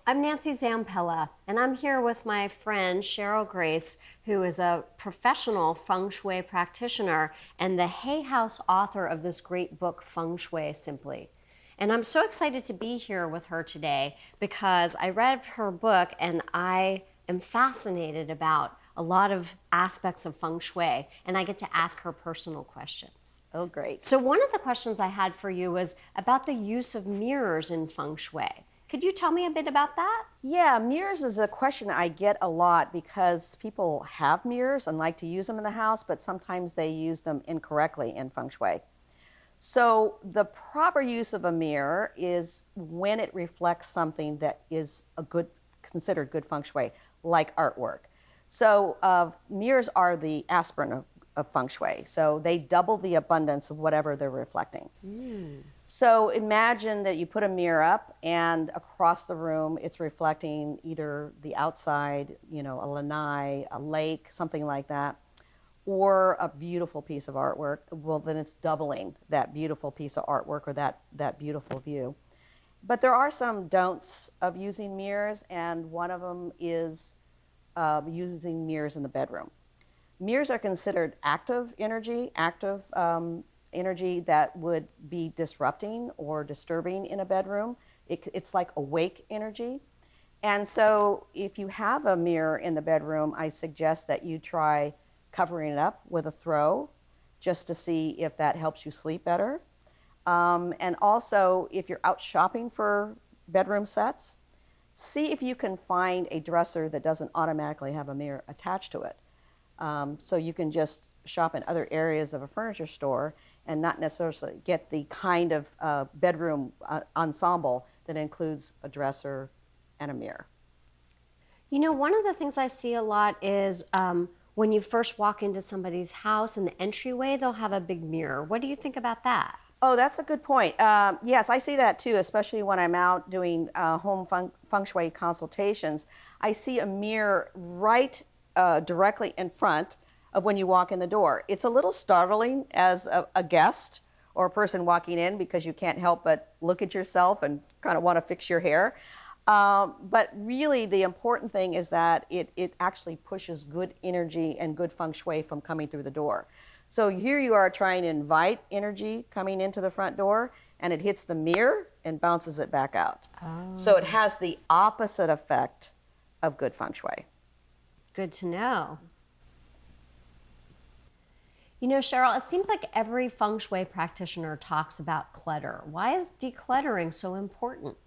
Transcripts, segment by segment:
I'm Nancy Zampella, and I'm here with my friend Cheryl Grace, who is a professional Feng Shui practitioner and the Hay House author of this great book, Feng Shui Simply. And I'm so excited to be here with her today because I read her book and I am fascinated about a lot of aspects of Feng Shui, and I get to ask her personal questions. Oh, great. So one of the questions I had for you was about the use of mirrors in Feng Shui. Could you tell me a bit about that? Yeah, mirrors is a question I get a lot because people have mirrors and like to use them in the house, but sometimes they use them incorrectly in Feng Shui. So the proper use of a mirror is when it reflects something that is considered good Feng Shui, like artwork. So mirrors are the aspirin of Feng Shui. So they double the abundance of whatever they're reflecting. So imagine that you put a mirror up and across the room it's reflecting either the outside, a lanai, a lake, something like that, or a beautiful piece of artwork. Well, then it's doubling that beautiful piece of artwork or that beautiful view. But there are some don'ts of using mirrors, and one of them is using mirrors in the bedroom. Mirrors are considered active energy that would be disrupting or disturbing in a bedroom. It's like awake energy. And so if you have a mirror in the bedroom, I suggest that you try covering it up with a throw just to see if that helps you sleep better. And also, if you're out shopping for bedroom sets, see if you can find a dresser that doesn't automatically have a mirror attached to it. So you can just shop in other areas of a furniture store and not necessarily get the kind of bedroom ensemble that includes a dresser and a mirror. You know, one of the things I see a lot is when you first walk into somebody's house in the entryway, they'll have a big mirror. What do you think about that? Oh, that's a good point. Yes, I see that too, especially when I'm out doing home feng shui consultations. I see a mirror right directly in front of when you walk in the door. It's a little startling as a guest or a person walking in because you can't help but look at yourself and kind of want to fix your hair. But really the important thing is that it actually pushes good energy and good feng shui from coming through the door. So here you are trying to invite energy coming into the front door, and it hits the mirror and bounces it back out. Oh. So it has the opposite effect of good feng shui. Good to know. You know, Cheryl, it seems like every Feng Shui practitioner talks about clutter. Why is decluttering so important?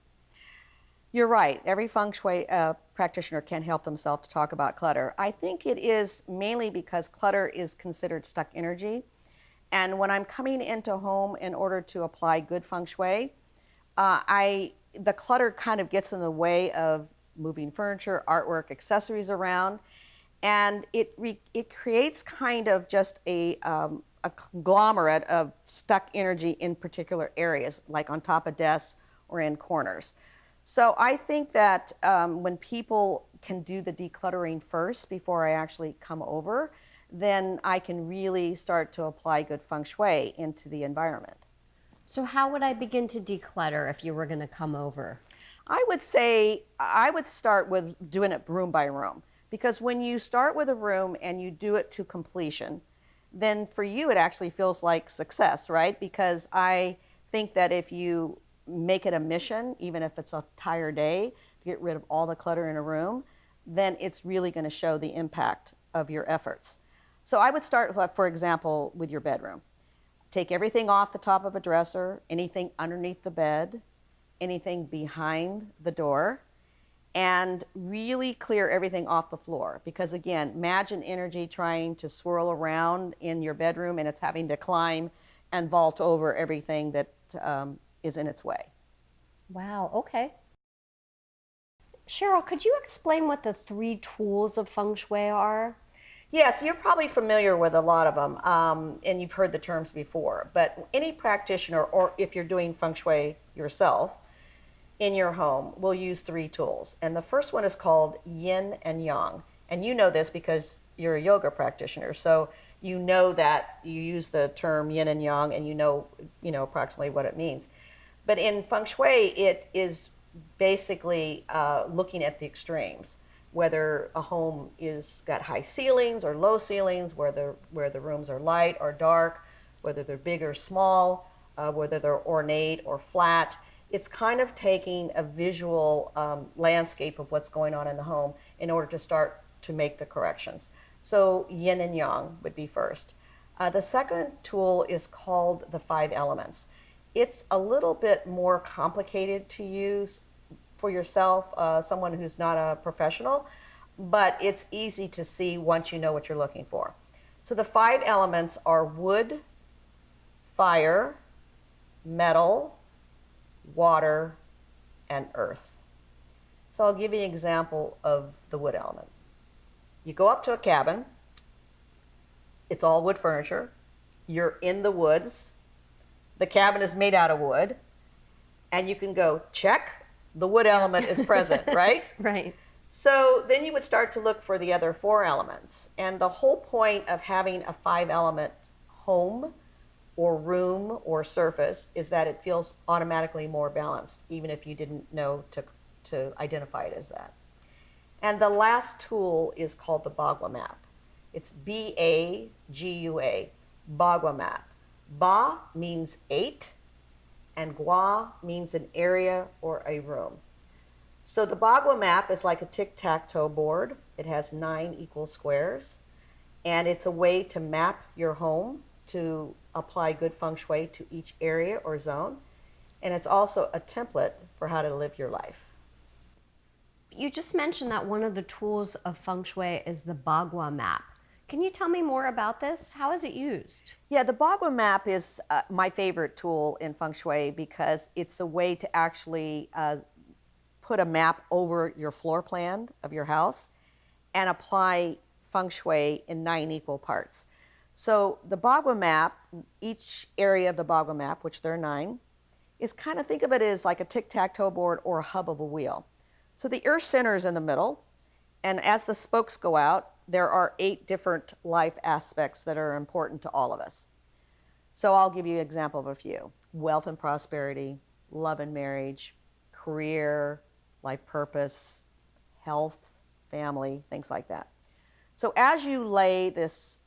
You're right. Every feng shui practitioner can't help themselves to talk about clutter. I think it is mainly because clutter is considered stuck energy. And when I'm coming into a home in order to apply good feng shui, the clutter kind of gets in the way of moving furniture, artwork, accessories around. And it creates kind of just a conglomerate of stuck energy in particular areas, like on top of desks or in corners. So I think that when people can do the decluttering first before I actually come over, then I can really start to apply good feng shui into the environment. So how would I begin to declutter if you were going to come over? I would say I would start with doing it room by room, because when you start with a room and you do it to completion, then for you it actually feels like success, right? Because I think that if you make it a mission, even if it's an entire day, to get rid of all the clutter in a room, then it's really going to show the impact of your efforts. So I would start, for example, with your bedroom. Take everything off the top of a dresser, anything underneath the bed, anything behind the door, and really clear everything off the floor. Because again, imagine energy trying to swirl around in your bedroom and it's having to climb and vault over everything that is in its way. Wow, okay. Cheryl, could you explain what the 3 tools of Feng Shui are? Yes, you're probably familiar with a lot of them, and you've heard the terms before. But any practitioner, or if you're doing Feng Shui yourself in your home, will use 3 tools. And the first one is called Yin and Yang. And you know this because you're a yoga practitioner. So you know that you use the term Yin and Yang, and you know approximately what it means. But in Feng Shui, it is basically looking at the extremes, whether a home is got high ceilings or low ceilings, where the rooms are light or dark, whether they're big or small, whether they're ornate or flat. It's kind of taking a visual landscape of what's going on in the home in order to start to make the corrections. So yin and yang would be first. The second tool is called the 5 elements. It's a little bit more complicated to use for yourself, someone who's not a professional, but it's easy to see once you know what you're looking for. So the 5 elements are wood, fire, metal, water, and earth. So I'll give you an example of the wood element. You go up to a cabin, it's all wood furniture, you're in the woods, the cabin is made out of wood, and you can go, check, the wood element is present, right? Right. So then you would start to look for the other 4 elements. And the whole point of having a 5 element home or room or surface is that it feels automatically more balanced, even if you didn't know to identify it as that. And the last tool is called the Bagua map. It's B-A-G-U-A, Bagua map. Ba means 8, and Gua means an area or a room. So the Bagua map is like a tic-tac-toe board. It has 9 equal squares, and it's a way to map your home to apply good feng shui to each area or zone. And it's also a template for how to live your life. You just mentioned that one of the tools of feng shui is the Bagua map. Can you tell me more about this? How is it used? Yeah, the Bagua map is my favorite tool in feng shui because it's a way to actually put a map over your floor plan of your house and apply feng shui in 9 equal parts. So the Bagua map, each area of the Bagua map, which there are 9, is kind of, think of it as like a tic-tac-toe board or a hub of a wheel. So the earth center is in the middle, and as the spokes go out, there are 8 different life aspects that are important to all of us. So I'll give you an example of a few. Wealth and prosperity, love and marriage, career, life purpose, health, family, things like that. So as you lay this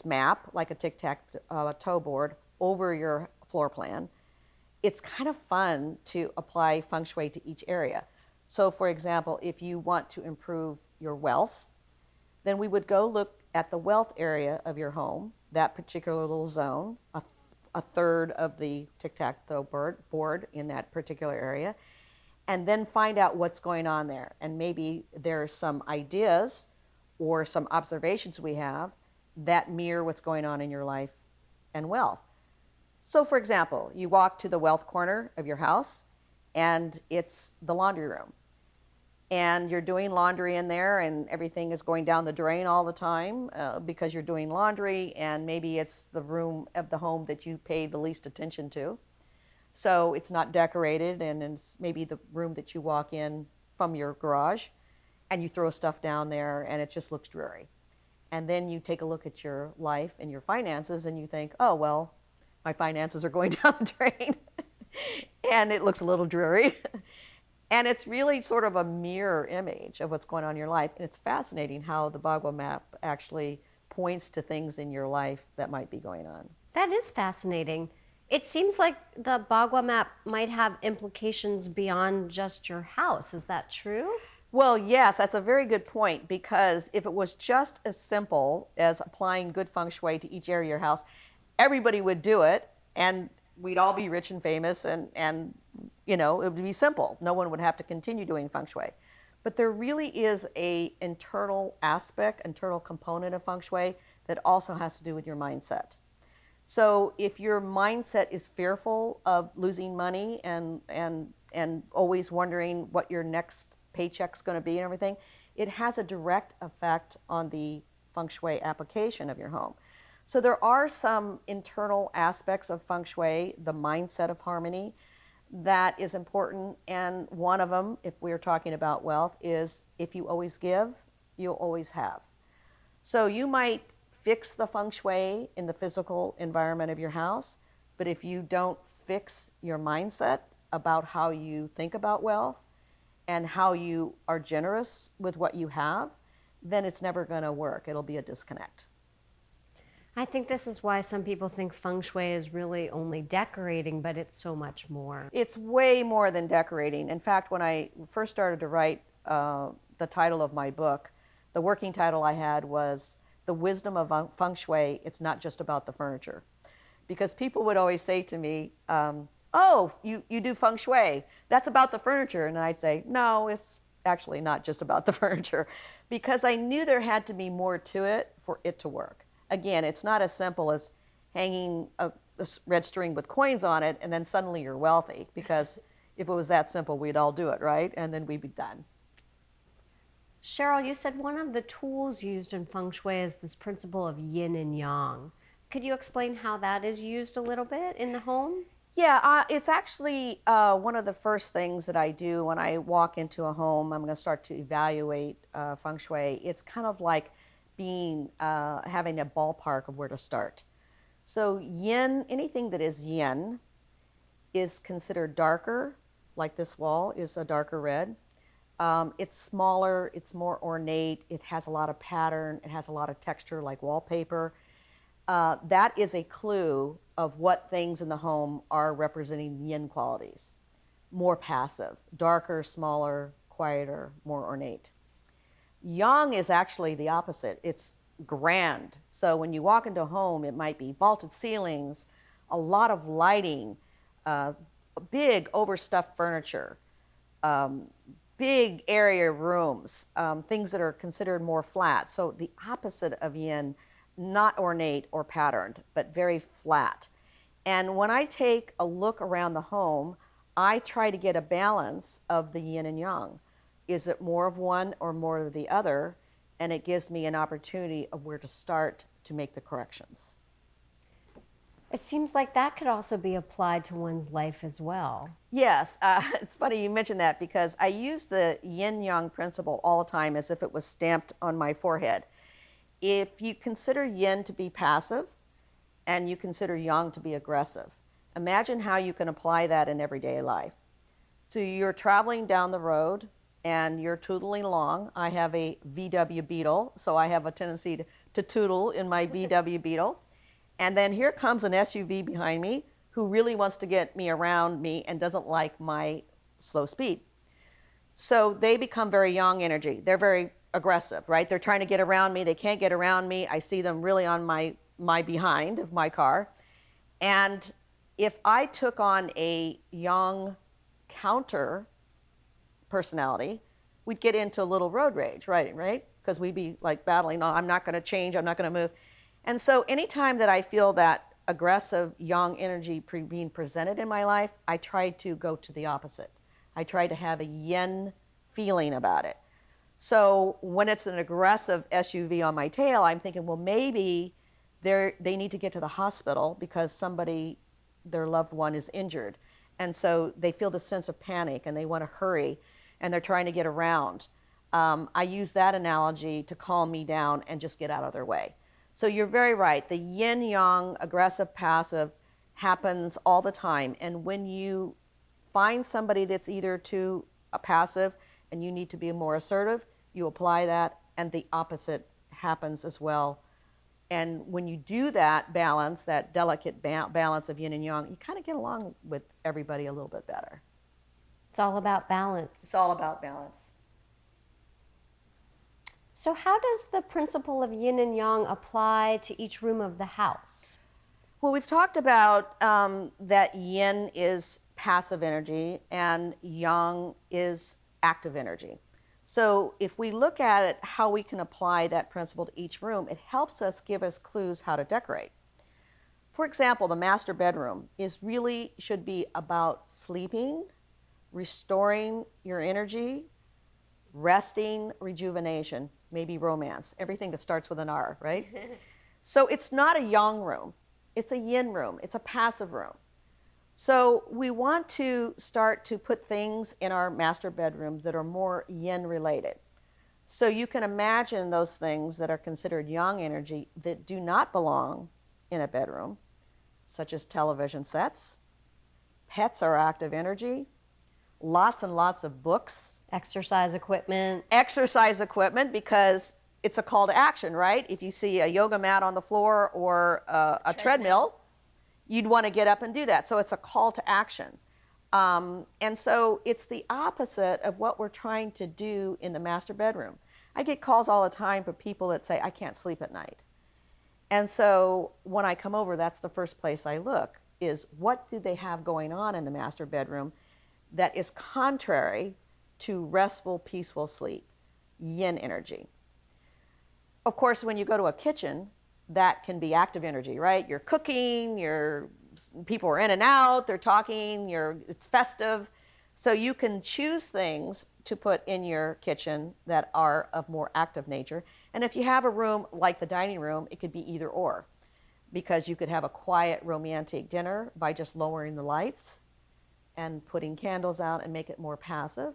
map, like a tic-tac-toe board, over your floor plan, it's kind of fun to apply feng shui to each area. So for example, if you want to improve your wealth, then we would go look at the wealth area of your home, that particular little zone, a third of the tic-tac-toe board in that particular area, and then find out what's going on there. And maybe there's some ideas or some observations we have that mirror what's going on in your life and wealth. So for example, you walk to the wealth corner of your house and it's the laundry room. And you're doing laundry in there and everything is going down the drain all the time because you're doing laundry, and maybe it's the room of the home that you pay the least attention to. So it's not decorated, and it's maybe the room that you walk in from your garage and you throw stuff down there and it just looks dreary. And then you take a look at your life and your finances and you think, oh, well, my finances are going down the drain and it looks a little dreary. And it's really sort of a mirror image of what's going on in your life. And it's fascinating how the Bagua map actually points to things in your life that might be going on. That is fascinating. It seems like the Bagua map might have implications beyond just your house. Is that true? Well, yes, that's a very good point, because if it was just as simple as applying good feng shui to each area of your house, everybody would do it and we'd all be rich and famous, and you know, it would be simple. No one would have to continue doing feng shui. But there really is a internal aspect, internal component of feng shui that also has to do with your mindset. So if your mindset is fearful of losing money and always wondering what your next paycheck's going to be and everything, it has a direct effect on the feng shui application of your home. So there are some internal aspects of feng shui, the mindset of harmony, that is important. And one of them, if we're talking about wealth, is if you always give, you'll always have. So you might fix the feng shui in the physical environment of your house, but if you don't fix your mindset, about how you think about wealth and how you are generous with what you have, then it's never going to work. It'll be a disconnect. I think this is why some people think feng shui is really only decorating, but it's so much more. It's way more than decorating. In fact, when I first started to write the title of my book, the working title I had was The Wisdom of Feng Shui. It's not just about the furniture. Because people would always say to me, oh, you do feng shui. That's about the furniture. And I'd say, no, it's actually not just about the furniture. Because I knew there had to be more to it for it to work. Again, it's not as simple as hanging a red string with coins on it and then suddenly you're wealthy. Because if it was that simple, we'd all do it, right? And then we'd be done. Cheryl, you said one of the tools used in feng shui is this principle of yin and yang. Could you explain how that is used a little bit in the home? Yeah, it's actually one of the first things that I do when I walk into a home. I'm going to start to evaluate feng shui. It's kind of like having a ballpark of where to start. So yin, anything that is yin, is considered darker, like this wall is a darker red. It's smaller, it's more ornate, it has a lot of pattern, it has a lot of texture like wallpaper. That is a clue of what things in the home are representing yin qualities. More passive, darker, smaller, quieter, more ornate. Yang is actually the opposite. It's grand. So when you walk into a home, it might be vaulted ceilings, a lot of lighting, big overstuffed furniture, big area rooms, things that are considered more flat. So the opposite of yin, not ornate or patterned, but very flat. And when I take a look around the home, I try to get a balance of the yin and yang. Is it more of one or more of the other? And it gives me an opportunity of where to start to make the corrections. It seems like that could also be applied to one's life as well. Yes, it's funny you mentioned that because I use the yin-yang principle all the time as if it was stamped on my forehead. If you consider yin to be passive and you consider yang to be aggressive, imagine how you can apply that in everyday life. So you're traveling down the road and you're tootling along. I have a VW Beetle, so I have a tendency to tootle in my VW Beetle. And then here comes an SUV behind me who really wants to get me around me and doesn't like my slow speed. So they become very yang energy. They're very aggressive, right? They're trying to get around me. They can't get around me. I see them really on my behind of my car. And if I took on a yang counter personality, we'd get into a little road rage, right? Because we'd be like battling, no, I'm not going to change, I'm not going to move. And so anytime that I feel that aggressive yang energy being presented in my life, I try to go to the opposite. I try to have a yin feeling about it. So when it's an aggressive SUV on my tail, I'm thinking, well, maybe they need to get to the hospital because somebody, their loved one, is injured. And so they feel this sense of panic and they want to hurry and they're trying to get around. I use that analogy to calm me down and just get out of their way. So you're very right. The yin-yang, aggressive, passive, happens all the time. And when you find somebody that's either too passive and you need to be more assertive, you apply that, and the opposite happens as well. And when you do that balance, that delicate balance of yin and yang, you kind of get along with everybody a little bit better. It's all about balance. It's all about balance. So how does the principle of yin and yang apply to each room of the house? Well, we've talked about that yin is passive energy and yang is active energy. So if we look at it, how we can apply that principle to each room, it helps us give us clues how to decorate. For example, the master bedroom should be about sleeping, restoring your energy, resting, rejuvenation, maybe romance, everything that starts with an R, right? So it's not a yang room, it's a yin room, it's a passive room. So we want to start to put things in our master bedroom that are more yin related. So you can imagine those things that are considered yang energy that do not belong in a bedroom, such as television sets, Pets are active energy. Lots and lots of books. Exercise equipment. Exercise equipment, because it's a call to action, right? If you see a yoga mat on the floor or a treadmill, you'd want to get up and do that. So it's a call to action. And so it's the opposite of what we're trying to do in the master bedroom. I get calls all the time from people that say, I can't sleep at night. And so when I come over, that's the first place I look, is what do they have going on in the master bedroom that is contrary to restful, peaceful sleep, yin energy. Of course, when you go to a kitchen, that can be active energy, right? You're cooking, people are in and out, they're talking, it's festive. So you can choose things to put in your kitchen that are of more active nature. And if you have a room like the dining room, it could be either or, because you could have a quiet, romantic dinner by just lowering the lights and putting candles out and make it more passive.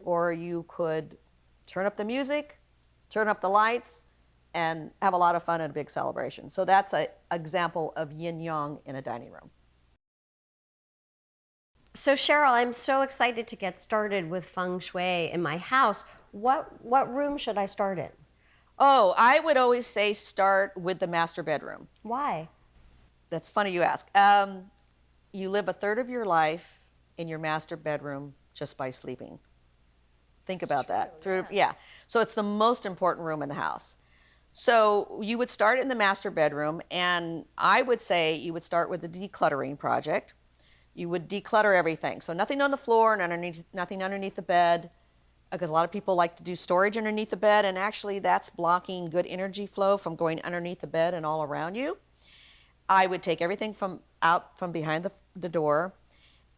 Or you could turn up the music, turn up the lights, and have a lot of fun and a big celebration. So that's an example of yin-yang in a dining room. So Cheryl, I'm so excited to get started with Feng Shui in my house. What room should I start in? Oh, I would always say start with the master bedroom. Why? That's funny you ask. You live a third of your life in your master bedroom just by sleeping. Think about that. Yeah. So it's the most important room in the house. So you would start in the master bedroom, and I would say you would start with the decluttering project. You would declutter everything. So nothing on the floor and nothing underneath the bed, because a lot of people like to do storage underneath the bed, and actually that's blocking good energy flow from going underneath the bed and all around you. I would take everything from behind the door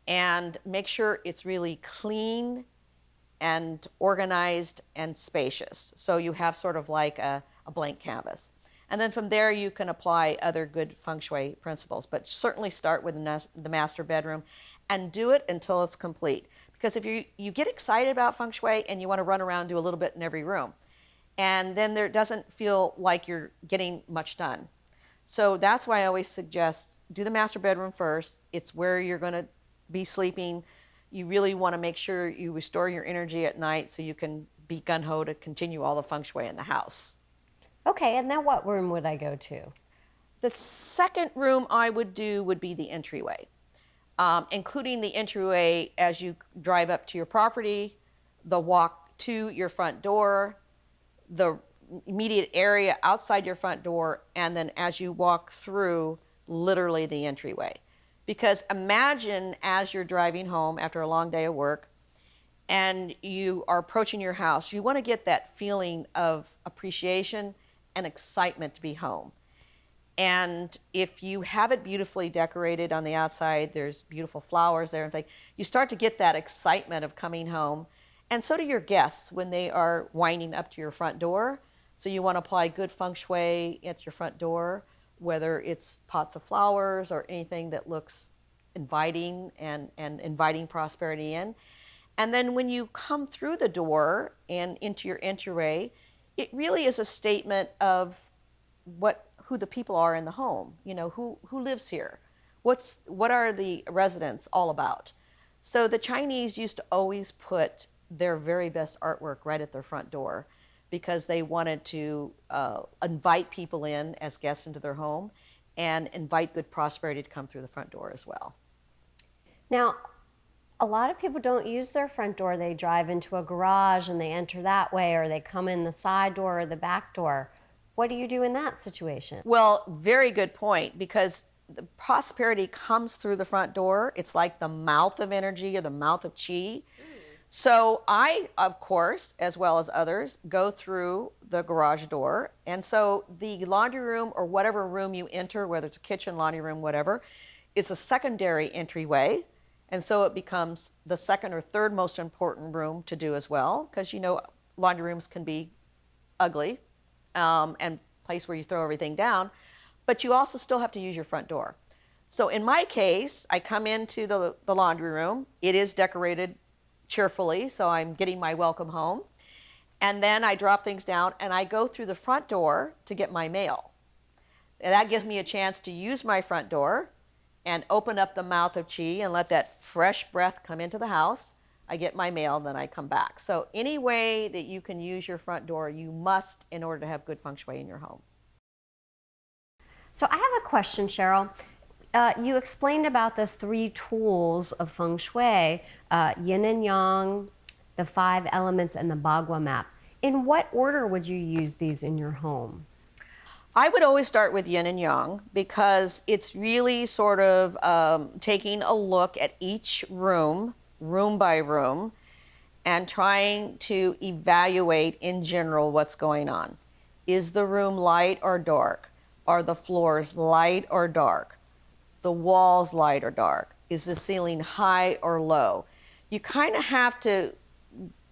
and make sure it's really clean and organized and spacious. So you have sort of like a blank canvas. And then from there you can apply other good feng shui principles, but certainly start with the master bedroom and do it until it's complete. Because if you get excited about feng shui and you want to run around and do a little bit in every room, and then there doesn't feel like you're getting much done. So that's why I always suggest do the master bedroom first. It's where you're going to be sleeping. You really want to make sure you restore your energy at night so you can be gung-ho to continue all the feng shui in the house. Okay, and then what room would I go to? The second room I would do would be the entryway, including the entryway as you drive up to your property, the walk to your front door, the immediate area outside your front door, and then as you walk through, literally the entryway. Because imagine as you're driving home after a long day of work and you are approaching your house, you want to get that feeling of appreciation and excitement to be home. And if you have it beautifully decorated on the outside, there's beautiful flowers there and things, you start to get that excitement of coming home. And so do your guests when they are winding up to your front door. So you want to apply good feng shui at your front door, whether it's pots of flowers or anything that looks inviting and inviting prosperity in. And then when you come through the door and into your entryway, it really is a statement of who the people are in the home. You know, who lives here? What are the residents all about? So the Chinese used to always put their very best artwork right at their front door because they wanted to invite people in as guests into their home and invite good prosperity to come through the front door as well. Now, a lot of people don't use their front door. They drive into a garage and they enter that way, or they come in the side door or the back door. What do you do in that situation? Well, very good point, because the prosperity comes through the front door. It's like the mouth of energy or the mouth of qi. So I, of course, as well as others, go through the garage door. And so the laundry room or whatever room you enter, whether it's a kitchen, laundry room, whatever, is a secondary entryway. And so it becomes the second or third most important room to do as well, because you know laundry rooms can be ugly and place where you throw everything down, but you also still have to use your front door. So in my case, I come into the laundry room. It is decorated cheerfully, so I'm getting my welcome home. And then I drop things down and I go through the front door to get my mail. And that gives me a chance to use my front door and open up the mouth of Qi and let that fresh breath come into the house. I get my mail, then I come back. So any way that you can use your front door, you must in order to have good feng shui in your home. So I have a question, Cheryl. You explained about the 3 tools of feng shui, yin and yang, the 5 elements, and the Bagua map. In what order would you use these in your home? I would always start with yin and yang because it's really sort of taking a look at each room, room by room, and trying to evaluate in general what's going on. Is the room light or dark? Are the floors light or dark? The walls light or dark? Is the ceiling high or low? You kind of have to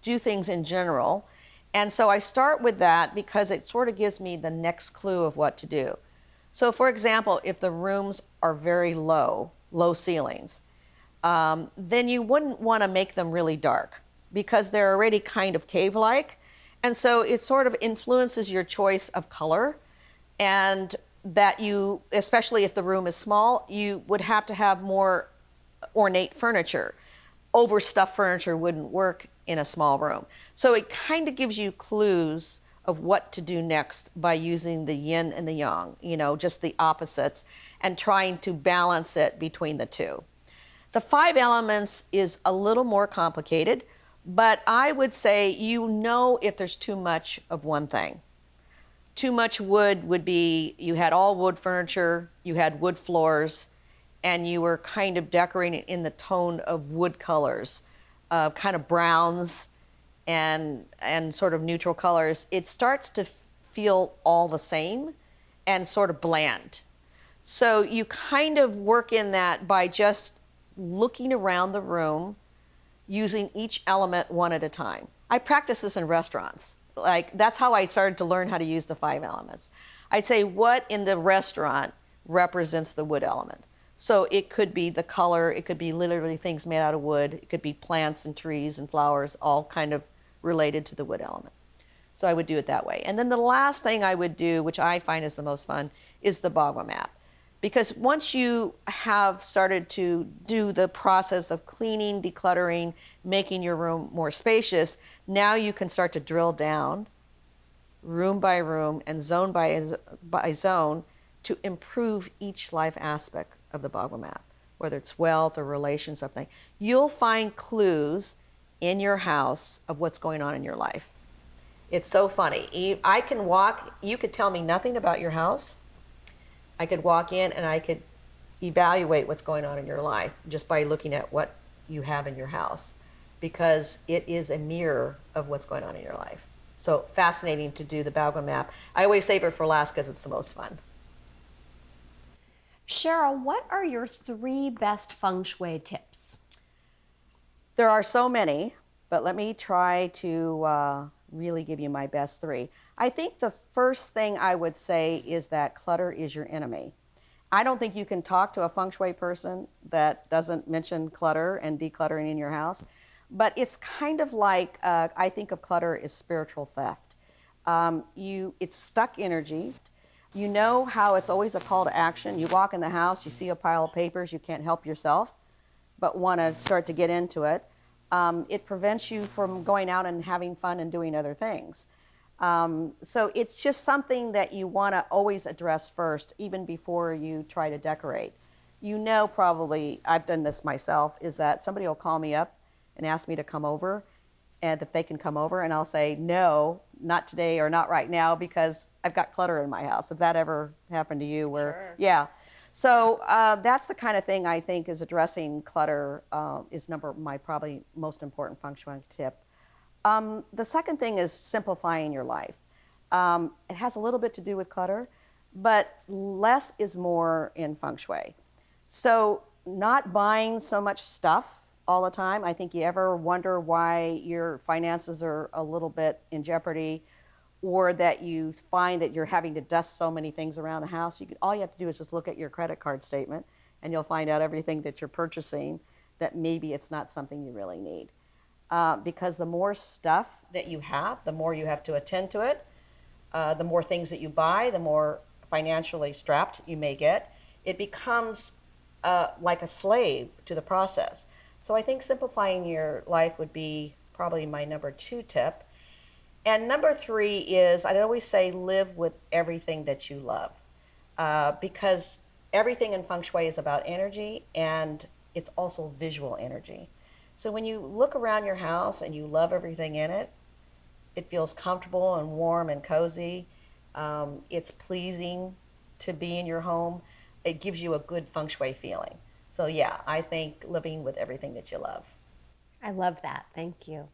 do things in general. And so I start with that because it sort of gives me the next clue of what to do. So for example, if the rooms are very low ceilings, then you wouldn't want to make them really dark because they're already kind of cave-like. And so it sort of influences your choice of color, and that you, especially if the room is small, you would have to have more ornate furniture. Overstuffed furniture wouldn't work in a small room. So it kind of gives you clues of what to do next by using the yin and the yang, you know, just the opposites, and trying to balance it between the two. The 5 elements is a little more complicated, but I would say you know if there's too much of one thing. Too much wood would be you had all wood furniture, you had wood floors, and you were kind of decorating in the tone of wood colors, kind of browns and sort of neutral colors. It starts to feel all the same and sort of bland. So you kind of work in that by just looking around the room, using each element one at a time. I practice this in restaurants. Like, that's how I started to learn how to use the 5 elements. I'd say what in the restaurant represents the wood element. So it could be the color, it could be literally things made out of wood, it could be plants and trees and flowers, all kind of related to the wood element. So I would do it that way. And then the last thing I would do, which I find is the most fun, is the Bagua map. Because once you have started to do the process of cleaning, decluttering, making your room more spacious, now you can start to drill down room by room and zone by zone to improve each life aspect of the Bagua map, whether it's wealth or relations, something. You'll find clues in your house of what's going on in your life. It's so funny. I can walk, you could tell me nothing about your house. I could walk in and I could evaluate what's going on in your life just by looking at what you have in your house, because it is a mirror of what's going on in your life. So fascinating to do the Bagua map. I always save it for last because it's the most fun. Cheryl, what are your 3 best feng shui tips? There are so many, but let me try to really give you my best 3. I think the first thing I would say is that clutter is your enemy. I don't think you can talk to a feng shui person that doesn't mention clutter and decluttering in your house, but it's kind of like, I think of clutter as spiritual theft. It's stuck energy. You know how it's always a call to action. You walk in the house, you see a pile of papers, you can't help yourself, but want to start to get into it. It prevents you from going out and having fun and doing other things. So it's just something that you want to always address first, even before you try to decorate. You know, probably, I've done this myself, is that somebody will call me up and ask me to come over, and if they can come over, and I'll say, no, not today or not right now because I've got clutter in my house. If that ever happened to you where, Sure. yeah. So that's the kind of thing I think is addressing clutter is my probably most important feng shui tip. The second thing is simplifying your life. It has a little bit to do with clutter, but less is more in feng shui. So not buying so much stuff all the time. I think you ever wonder why your finances are a little bit in jeopardy, or that you find that you're having to dust so many things around the house. All you have to do is just look at your credit card statement and you'll find out everything that you're purchasing that maybe it's not something you really need. Because the more stuff that you have, the more you have to attend to it. The more things that you buy, the more financially strapped you may get. It becomes like a slave to the process. So I think simplifying your life would be probably my number 2 tip. And number 3 is I'd always say live with everything that you love, because everything in feng shui is about energy, and it's also visual energy. So when you look around your house and you love everything in it, it feels comfortable and warm and cozy. It's pleasing to be in your home. It gives you a good feng shui feeling. So yeah, I think living with everything that you love. I love that. Thank you.